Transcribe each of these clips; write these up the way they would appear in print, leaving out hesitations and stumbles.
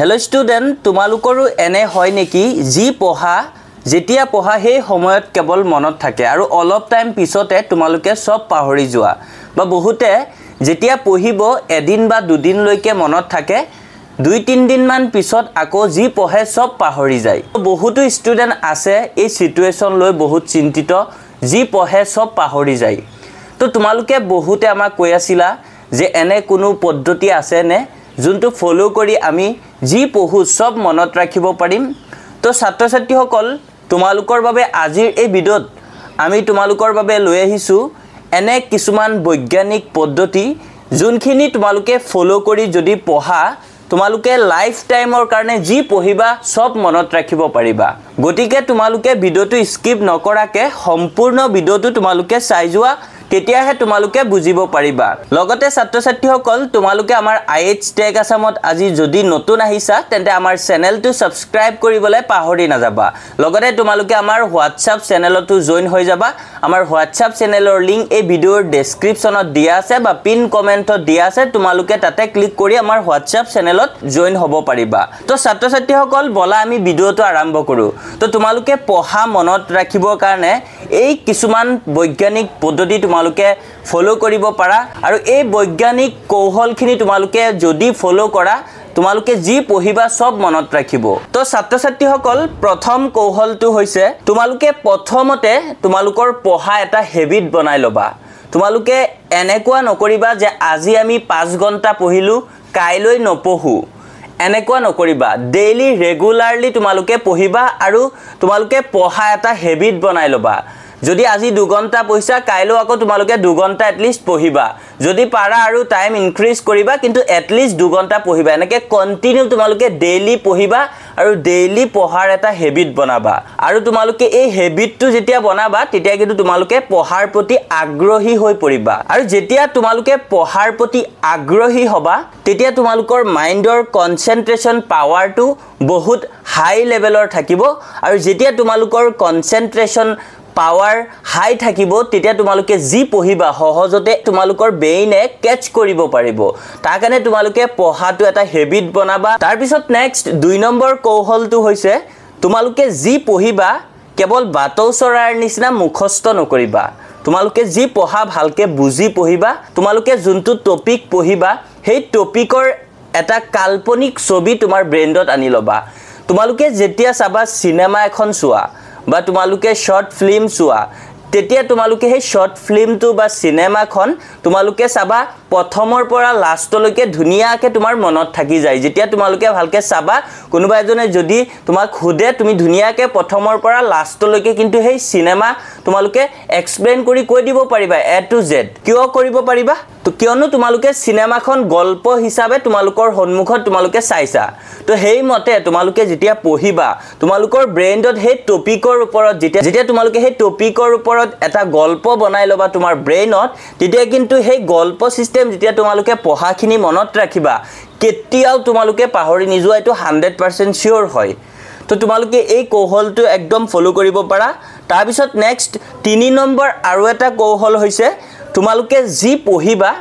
hello student तुमालुकरो एने হয় নেকি জি পঢ়া যেতিয়া পঢ়া সেই সময়ত কেৱল মনত থাকে আৰু অলপ টাইম পিছতে তোমালোকে সব পাহৰি যোৱা বা বহুতে যেতিয়া পঢ়িব এদিন বা দুদিন লৈকে মনত থাকে 2-3 দিন মান পিছত আকৌ জি পঢ়ে সব পাহৰি যায় বহুতো স্টুডেন্ট আছে এই সিচুৱেচন লৈ বহুত চিন্তিত জি পঢ়ে সব পাহৰি যায় তো তোমালোকে বহুতে আমাক কৈ আছিলা যে এনে কোনো পদ্ধতি আছে নে যোনটো ফলো কৰি আমি জি পঢ়ু সব মনত ৰাখিব পাৰিম তো ছাত্ৰ ছাত্ৰীসকল তোমালোকৰ বাবে আজিৰ এই ভিডিঅ'ত আমি তোমালোকৰ বাবে লৈ আহিছো এনে কিছুমান বৈজ্ঞানিক পদ্ধতি যোনখিনি তোমালোকে ফলো কৰি যদি পঢ়া তোমালোকে লাইফ টাইমৰ কাৰণে জি পঢ়িবা সব মনত ৰাখিব পাৰিবা গতিকে তোমালোকে ভিডিঅ'টো স্কিপ নকৰাকে সম্পূৰ্ণ ভিডিঅ'টো তোমালোকে চাই যোৱা তেতিয়াহে তোমালোকে বুজিব পাৰিবা লগতে ছাত্ৰ ছাত্ৰীসকল তোমালোকে আমাৰ আইএইচ টেক আসামত আজি যদি নতুন আহিছা তেন্তে আমাৰ চেনেলটো সাবস্ক্ৰাইব কৰিবলৈ পাহৰি নাযাবা লগতে তোমালোকে আমাৰ হোৱাটছআপ চেনেলটো জয়েন হৈ যাবা আমাৰ হোৱাটছআপ চেনেলৰ লিংক এই ভিডিঅ'ৰ ডেসক্ৰিপচনত দিয়া আছে বা পিন কমেন্টত দিয়া আছে তোমালোকে তাতে ক্লিক কৰি আমাৰ হোৱাটছআপ চেনেলত জয়েন হ'ব পাৰিবা তো ছাত্ৰ ছাত্ৰীসকল বলা আমি ভিডিঅ'টো আৰম্ভ কৰো তো তোমালোকে পঢ়া মনত ৰাখিবৰ কাৰণে এই কিছুমান বৈজ্ঞানিক পদ্ধতি তোমালোকে ফলো কৰিব পাৰা আৰু এই বৈজ্ঞানিক কৌশলখিনি তোমালোকে যদি ফলো কৰা তোমালোকে জি পঢ়িবা সব মনত ৰাখিব তো ছাত্ৰ ছাত্ৰীসকল প্ৰথম কৌশলটো হৈছে তোমালোকে প্ৰথমতে তোমালোকৰ পঢ়া এটা হেবিট বনাই লবা তোমালোকে এনেকুৱা নকৰিবা যে আজি আমি 5 ঘণ্টা পঢ়িলো কাইলৈ নপঢ়ো এনেকুৱা নকৰিবা ডেইলি ৰেগুলাৰলি তোমালোকে পঢ়িবা আৰু তোমালোকে পঢ়া এটা হেবিট বনাই লবা যদি আজি 2 ঘণ্টা পঢ়িছা কাইলৈ আকৌ তোমালোকে 2 ঘণ্টা এটলিষ্ট পঢ়িবা যদি পাৰা আৰু টাইম ইনক্ৰিজ কৰিবা কিন্তু এটলিষ্ট 2 ঘণ্টা পঢ়িবা এনেকে কন্টিনিউ তোমালোকে ডেইলি পঢ়িবা আৰু ডেইলি পঢ়াৰ এটা হেবিট বনাবা আৰু তোমালোকে এই হেবিটটো যেতিয়া বনাবা তেতিয়া কিন্তু তোমালোকে পঢ়াৰ প্ৰতি আগ্ৰহী হৈ পৰিবা আৰু যেতিয়া তোমালোকে পঢ়াৰ প্ৰতি আগ্ৰহী হবা তেতিয়া তোমালোকৰ মাইন্ডৰ কনসেন্ট্ৰেশন পাৱাৰটো বহুত হাই লেভেলৰ থাকিব আৰু যেতিয়া তোমালোকৰ কনসেন্ট্ৰেশন পাৱাৰ হাই থাকিব তেতিয়া তোমালোকে জি পঢ়িবা সহজতে তোমালোকৰ ব্ৰেইনে কেচ কৰিব পাৰিব তাৰ কাৰণে তোমালোকে পঢ়াটো এটা হেবিট বনাবা তাৰ পিছত নেক্সট 2 নম্বৰ কৌশলটো হৈছে তোমালোকে জি পঢ়িবা কেৱল বাতৌ চৰাৰ নিচিনা মুখস্থ নকৰিবা তোমালোকে জি পঢ়া ভালকে বুজি পঢ়িবা তোমালোকে যোনটো টপিক পঢ়িবা সেই টপিকৰ এটা কাল্পনিক ছবি তোমাৰ ব্ৰেইনত আনি লবা তোমালোকে যেতিয়া চাবা সিনেমা এখন চোৱা বা তোমালোকে শৰ্ট ফিল্ম চোৱা তেতিয়া তোমালোকে সেই শৰ্ট ফিল্মটো বা সিনেমাখন তোমালোকে চাবা প্ৰথমৰ পৰা লাষ্টলৈকে ধুনিয়াকে তোমাৰ মনত থাকি যায় যেতিয়া তোমালোকে ভালকে চাবা কোনোবা এজনে যদি তোমাক খুদে তুমি ধুনিয়াকে প্ৰথমৰ পৰা লাষ্টলৈকে কিন্তু সেই সিনেমা তোমালোকে এক্সপ্লেইন কৰি কৈ দিব পাৰিবা এ টু জেড কিয় কৰিব পাৰিবা তো কিয়নো তোমালোকে সিনেমাখন গল্প হিচাপে তোমালোকৰ সন্মুখত তোমালোকে চাইছা তো হেই মতে তোমালোকে যেতিয়া পঢ়িবা তোমালোকৰ ব্ৰেইনত সেই টপিকৰ ওপৰত যেতিয়া তোমালোকে সেই টপিকৰ ওপৰত এটা গল্প বনাই লবা তোমাৰ ব্ৰেইনত তেতিয়া কিন্তু সেই গল্প সিস্টেম যেতিয়া তোমালোকে পঢ়াখিনি মনত ৰাখিবা কেতিয়াও তোমালোকে পাহৰি নিযোৱা এটো 100% শিওৰ হয় তো তোমালোকে এই কৌশলটো একদম ফলো কৰিব পাৰা তাৰ পিছত নেক্সট 3 নম্বৰ আৰু এটা কৌশল হৈছে তোমালোকে জি পঢ়িবা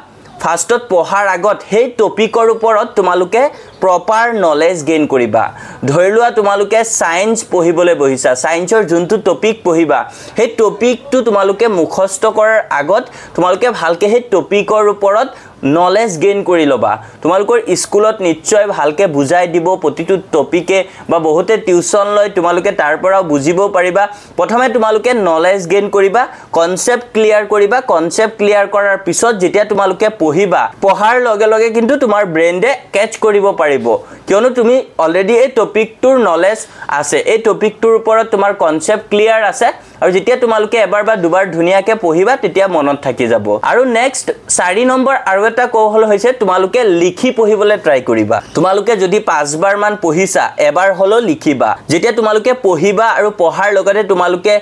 ফাৰ্ষ্টত পঢ়াৰ আগত সেই টপিকৰ ওপৰত তোমালোকে প্ৰপাৰ নলেজ গেইন কৰিবা ধৰিলোৱা তোমালোকে সায়েন্স পঢ়িবলৈ বহিছা সায়েন্সৰ যোনটো টপিক পঢ়িবা সেই টপিকটো তোমালোকে মুখস্থ কৰাৰ আগত তোমালোকে ভালকে সেই টপিকৰ ওপৰত নলেজ গেইন কৰি লবা তোমালোকৰ স্কুলত নিশ্চয় ভালকে বুজাই দিব প্ৰতিটো টপিকে বা বহুতে টিউচন লৈ তোমালোকে তাৰ পৰা বুজিব পাৰিবা প্ৰথমে তোমালোকে নলেজ গেইন কৰিবা কনসেপ্ট ক্লিয়াৰ কৰিবা কনসেপ্ট ক্লিয়াৰ কৰাৰ পিছত যেতিয়া তোমালোকে পঢ়িবা পঢ়াৰ লগে লগে কিন্তু তোমাৰ ব্ৰেইনে কেচ কৰিব পাৰিব কিয়নো তুমি অলৰেডি এই টপিকটোৰ নলেজ আছে এই টপিকটোৰ ওপৰত তোমাৰ কনসেপ্ট ক্লিয়াৰ আছে আৰু যেতিয়া তোমালোকে এবাৰ বা দুবাৰ ধুনিয়াকে পঢ়িবা তেতিয়া মনত থাকি যাব আৰু নেক্সট 4 নম্বৰ আৰু এটা কৌশল হৈছে তোমালোকে লিখি পঢ়িবলৈ ট্ৰাই কৰিবা তোমালোকে যদি 5 বাৰ মান পঢ়িছা এবাৰ হলো লিখিবা যেতিয়া তোমালোকে পঢ়িবা আৰু পঢ়াৰ লগতে তোমালোকে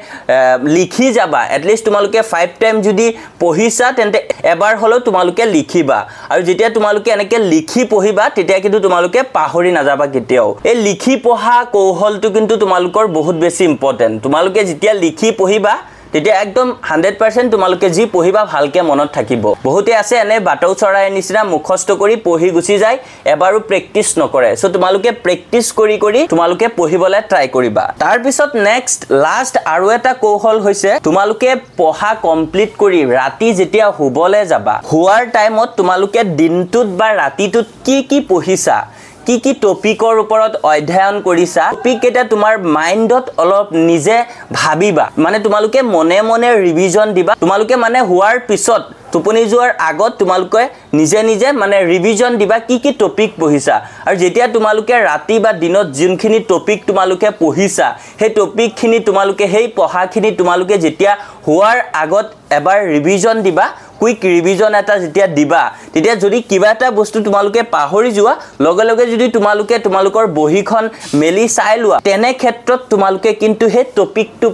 লিখি যাবা এটলিষ্ট তোমালোকে 5 টাইম যদি পঢ়িছা তেন্তে এবাৰ হলো তোমালোকে লিখিবা আৰু যেতিয়া তোমালোকে এনেকে লিখি পঢ়িবা তেতিয়া কিন্তু তোমালোকে পাহৰি নাযাবা কেতিয়াও এই লিখি পঢ়া কৌশলটো কিন্তু তোমালোকৰ বহুত বেছি ইম্পৰ্টেন্ট তোমালোকে যেতিয়া লিখি পঢ়িবা তেতিয়া একদম 100% তোমালোকে যি পঢ়িবা ভালকে মনত থাকিব বহুতে আছে এনে বাটৌ চৰাই নিচিনা মুখস্থ কৰি পঢ়ি গুচি যায় এবাৰো প্ৰেক্টিস নকৰে সো তোমালোকে প্ৰেক্টিস কৰি কৰি তোমালোকে পঢ়িবলৈ ট্ৰাই কৰিবা তাৰ পিছত নেক্সট লাষ্ট আৰু এটা কৌশল হৈছে তোমালোকে পঢ়া কমপ্লিট কৰি ৰাতি যেতিয়া হুবলে যাবা হুৱাৰ টাইমত তোমালোকে দিনটোত বা ৰাতিটোত কি পঢ়িছা কি টপিকৰ ওপৰত অধ্যয়ন কৰিছা টপিক এটা তোমাৰ মাইন্ডত অলপ নিজে ভাবিবা মানে তোমালোকে মনে মনে ৰিভিজন দিবা তোমালোকে মানে হুৱাৰ পিছত টোপনি যোৱাৰ আগত তোমালোকে নিজে মানে ৰিভিজন দিবা কি টপিক পঢ়িছা আৰু যেতিয়া তোমালোকে ৰাতি বা দিনত যোনখিনি টপিক তোমালোকে পঢ়িছা সেই টপিকখিনি তোমালোকে সেই পঢ়াখিনি তোমালোকে যেতিয়া হুৱাৰ আগত এবাৰ ৰিভিজন দিবা কুইক ৰিভিজন এটা যেতিয়া দিবা তেতিয়া যদি কিবা এটা বস্তু তোমালোকে পাহৰি যোৱা লগে যদি তোমালোকে তোমালোকৰ বহিখন মেলি চাই লোৱা তেনে ক্ষেত্ৰত তোমালোকে কিন্তু সেই টপিকটো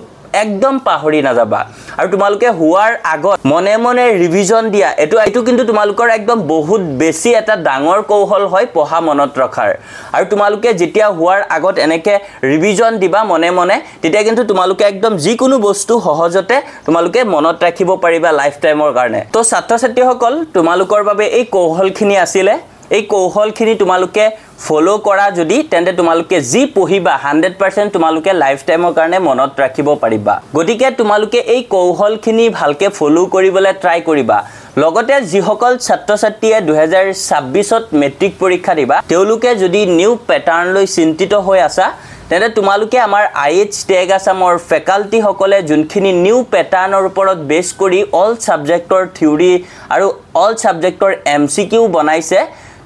একদম পাহৰি নাযাবা আৰু তোমালোকে হুৱাৰ আগত মনে মনে ৰিভিজন দিয়া এটো কিন্তু তোমালোকৰ একদম বহুত বেছি এটা ডাঙৰ কৌশল হয় পঢ়া মনত ৰখাৰ আৰু তোমালোকে যেতিয়া হুৱাৰ আগত এনেকে ৰিভিজন দিবা মনে মনে তেতিয়া কিন্তু তোমালোকে একদম যিকোনো বস্তু সহজতে তোমালোকে মনত ৰাখিব পাৰিবা লাইফ টাইমৰ কাৰণে তো ছাত্ৰ ছাত্ৰীসকল তোমালোকৰ বাবে এই কৌশলখিনি আছিলে এই কৌশলখিনি তোমালোকে ফলো কৰা যদি তেন্তে তোমালোকে যি পঢ়িবা 100% তোমালোকে লাইফ টাইমৰ কাৰণে মনত ৰাখিব পাৰিবা গতিকে তোমালোকে এই কৌশলখিনি ভালকে ফলো কৰিবলৈ ট্ৰাই কৰিবা লগতে যিসকল ছাত্ৰ ছাত্ৰীয়ে 2026ত মেট্ৰিক পৰীক্ষা দিবা তেওঁলোকে যদি নিউ প্যাটাৰ্ণ লৈ চিন্তিত হৈ আছা তেনে তোমালোকে আমাৰ IH টেগ আসামৰ ফেকাল্টি সকলে যোনখিনি নিউ প্যাটাৰ্ণৰ ওপৰত বেছ কৰি অল সাবজেক্টৰ থিওৰি আৰু অল সাবজেক্টৰ MCQ বনাইছে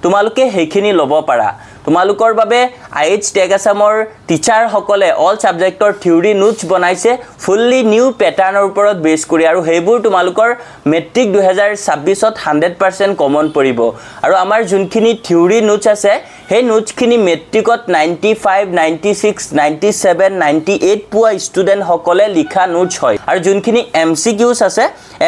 তোমালোকে হেখিনি লব পাৰা তোমালোকৰ বাবে IH টেগ আসামৰ টিচাৰ সকলে অল সাবজেক্টৰ থিওৰি নোটছ বনাইছে ফুললি নিউ প্যাটাৰ্ণৰ ওপৰত বেছ কৰি আৰু হেবোৰ তোমালোকৰ মেট্ৰিক 2026ত 100% কমন পৰিব আৰু আমাৰ যোনখিনি থিওৰি নোটছ আছে সেই নোটছখিনি মেট্ৰিকত 95 96 97 98 পোৱা ষ্টুডেন্ট সকলে লিখা নোটছ হয় আৰু যোনখিনি MCQs আছে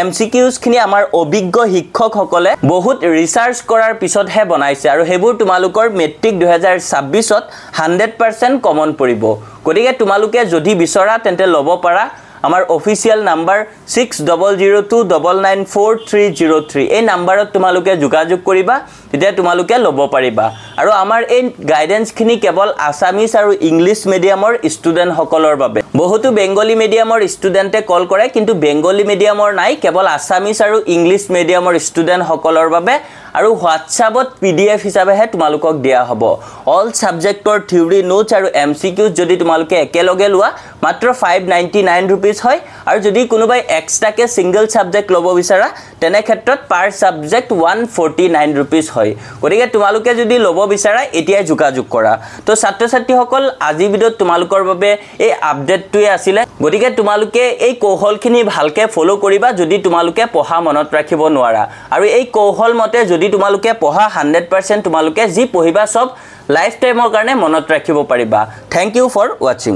MCQs খিনি আমাৰ অভিজ্ঞ শিক্ষক সকলে বহুত ৰিসাৰ্চ কৰাৰ পিছতহে বনাইছে আৰু হেবোৰ তোমালোকৰ মেট্ৰিক 2026ত 100% কমন পৰিব গতিকে তোমালোকে যদি বিচৰা তেন্তে লব পাৰা আমাৰ অফিচিয়েল নাম্বাৰ 6002994303 এই নাম্বাৰত তোমালোকে যোগাযোগ কৰিবা তেতিয়া তোমালোকে লব পাৰিবা আৰু আমাৰ এই গাইডেন্সখিনি কেৱল আসামিজ আৰু ইংলিশ মিডিয়ামৰ ষ্টুডেন্ট সকলৰ বাবে বহুতো বেংগলী মিডিয়ামৰ ষ্টুডেন্টে কল কৰে কিন্তু বেংগলী মিডিয়ামৰ নাই কেৱল আসামিজ আৰু ইংলিশ মিডিয়ামৰ ষ্টুডেন্ট সকলৰ বাবে আৰু হোৱাটছআপত PDF হিচাপেহে তোমালোকক দিয়া হ'ব অল সাবজেক্টৰ থিওৰি নোটছ আৰু MCQs যদি তোমালোকে একেলগে লোৱা মাত্ৰ 599 रुपीस হয় আৰু যদি কোনোবাই এক্সট্ৰাকে সিঙ্গল সাবজেক্ট লব বিচাৰা তেনে ক্ষেত্ৰত পাৰ সাবজেক্ট 149 रुपीस হয় গতিকে তোমালোকে যদি লব বিচাৰা এতিয়া যোগাযোগ কৰা তো ছাত্ৰ ছাত্ৰীসকল আজি ভিডিঅ'ত তোমালোকৰ বাবে এই আপডেটটোৱে আছিল গতিকে তোমালোকে এই কৌশলখিনি ভালকে ফলো কৰিবা যদি তোমালোকে পঢ়া মনত ৰাখিব নোৱাৰা আৰু এই কৌশল মতে যদি তোমালোকে পঢ়া 100% তোমালোকে যি পঢ়িবা সব লাইফ টাইমৰ কাৰণে মনত ৰাখিব পাৰিবা থ্যাংক ইউ ফৰ ওয়াচিং